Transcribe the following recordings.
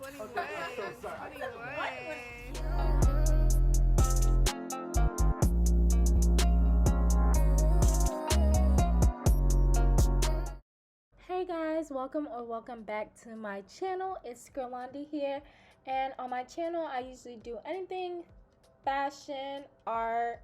21. 21. Hey guys, welcome back to my channel. It's GuerlandaG here, and on my channel I usually do anything fashion, art,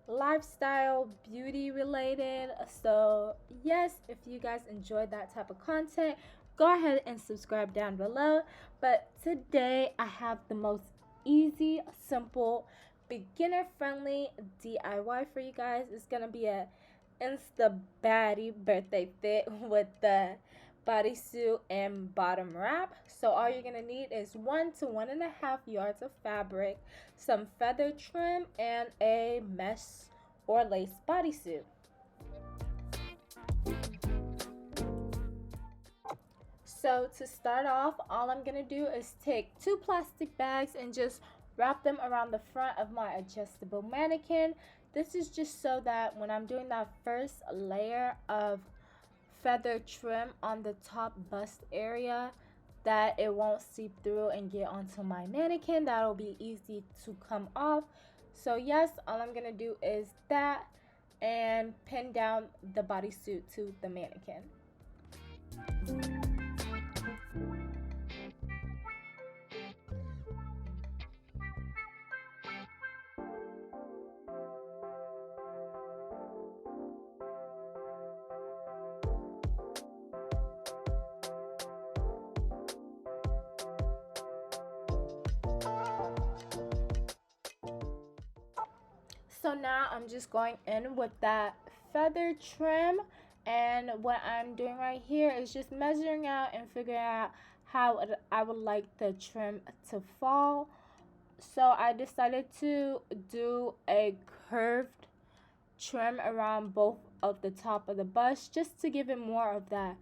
lifestyle, beauty related. So yes, if you guys enjoy that type of content, go ahead and subscribe down below. But today I have the most easy, simple, beginner friendly DIY for you guys. It's gonna be a insta baddie birthday fit with the bodysuit and bottom wrap. So all you're gonna need is 1 to 1.5 yards of fabric, some feather trim, and a mesh or lace bodysuit. So to start off, all I'm gonna do is take 2 plastic bags and just wrap them around the front of my adjustable mannequin. This is just so that when I'm doing that first layer of feather trim on the top bust area, that it won't seep through and get onto my mannequin. That'll be easy to come off. So yes, all I'm gonna do is that and pin down the bodysuit to the mannequin. So now I'm just going in with that feather trim, and what I'm doing right here is just measuring out and figuring out how I would like the trim to fall. So I decided to do a curved trim around both of the top of the bust just to give it more of that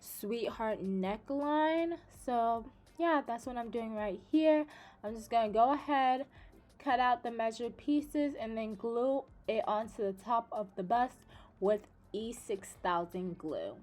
sweetheart neckline. So yeah, that's what I'm doing right here. I'm just gonna go ahead, cut out the measured pieces, and then glue it onto the top of the bust with E6000 glue.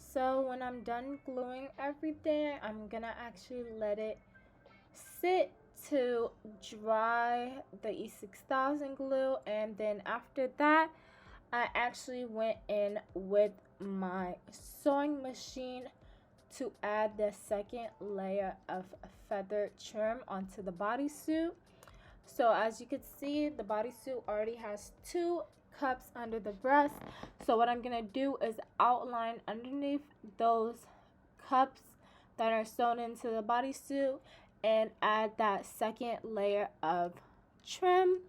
So when I'm done gluing everything, I'm gonna actually let it sit to dry the E6000 glue, and then after that I actually went in with my sewing machine to add the second layer of feather trim onto the bodysuit. So as you can see, the bodysuit already has 2 cups under the breast. So what I'm gonna do is outline underneath those cups that are sewn into the bodysuit and add that second layer of trim.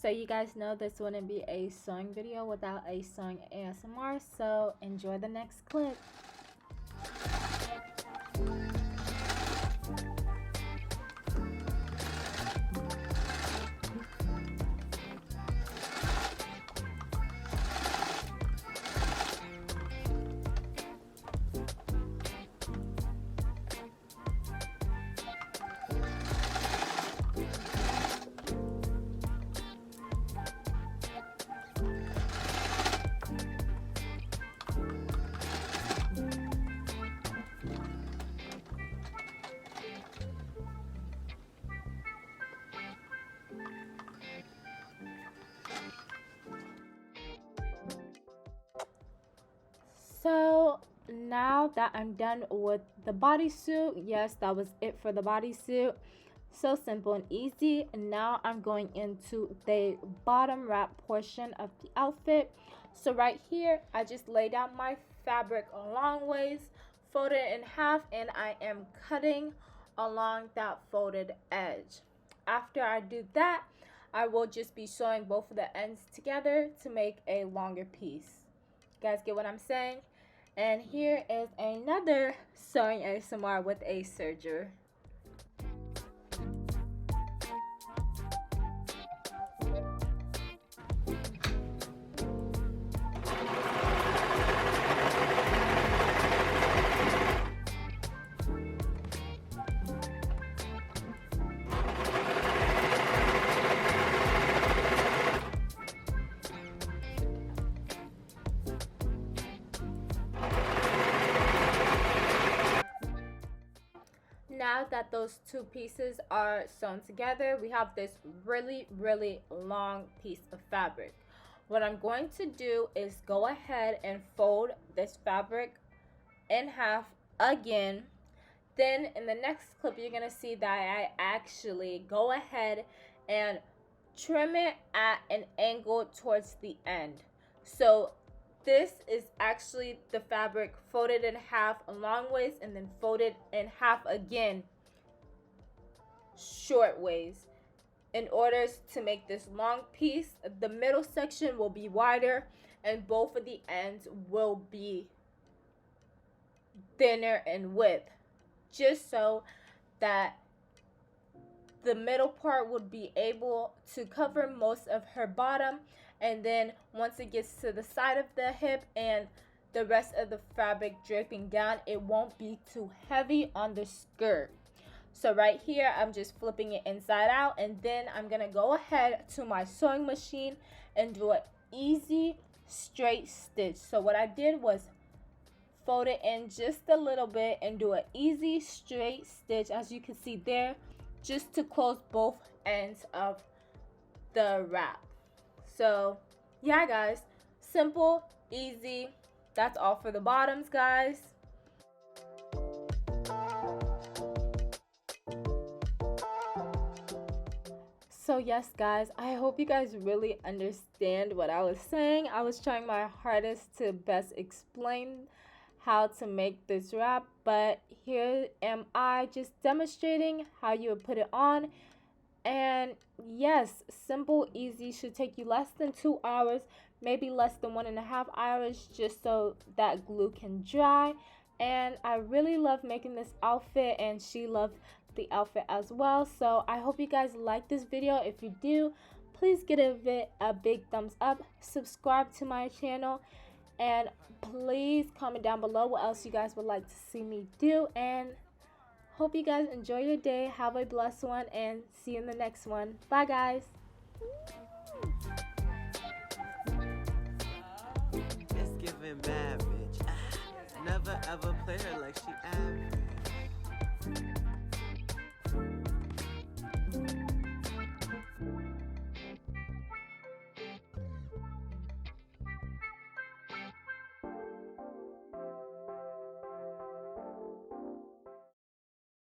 So you guys know this wouldn't be a sewing video without a sewing ASMR, so enjoy the next clip. So now that I'm done with the bodysuit, yes, that was it for the bodysuit. So simple and easy. And now I'm going into the bottom wrap portion of the outfit. So right here, I just laid out my fabric long ways, folded it in half, and I am cutting along that folded edge. After I do that, I will just be sewing both of the ends together to make a longer piece. You guys get what I'm saying? And here is another sewing ASMR with a serger. Now that those two pieces are sewn together, we have this really long piece of fabric. What I'm going to do is go ahead and fold this fabric in half again. Then in the next clip, you're going to see that I actually go ahead and trim it at an angle towards the end. So this is actually the fabric folded in half long ways and then folded in half again short ways. In order to make this long piece, the middle section will be wider and both of the ends will be thinner in width, just so that the middle part would be able to cover most of her bottom, and then once it gets to the side of the hip and the rest of the fabric draping down, it won't be too heavy on the skirt. So right here, I'm just flipping it inside out, and then I'm gonna go ahead to my sewing machine and do an easy straight stitch. So what I did was fold it in just a little bit and do an easy straight stitch, as you can see there, just to close both ends of the wrap. So yeah guys, simple, easy. That's all for the bottoms, guys. So yes guys, I hope you guys really understand what I was saying. I was trying my hardest to best explain how to make this wrap, but here am I just demonstrating how you would put it on. And yes, simple, easy, should take you less than 2 hours, maybe less than 1.5 hours, just so that glue can dry. And I really love making this outfit, and she loved the outfit as well. So I hope you guys like this video. If you do, please give it a big thumbs up, subscribe to my channel, and please comment down below what else you guys would like to see me do. And hope you guys enjoy your day, have a blessed one, and see you in the next one. Bye guys. It's giving bad bitch. Never ever play her like she average.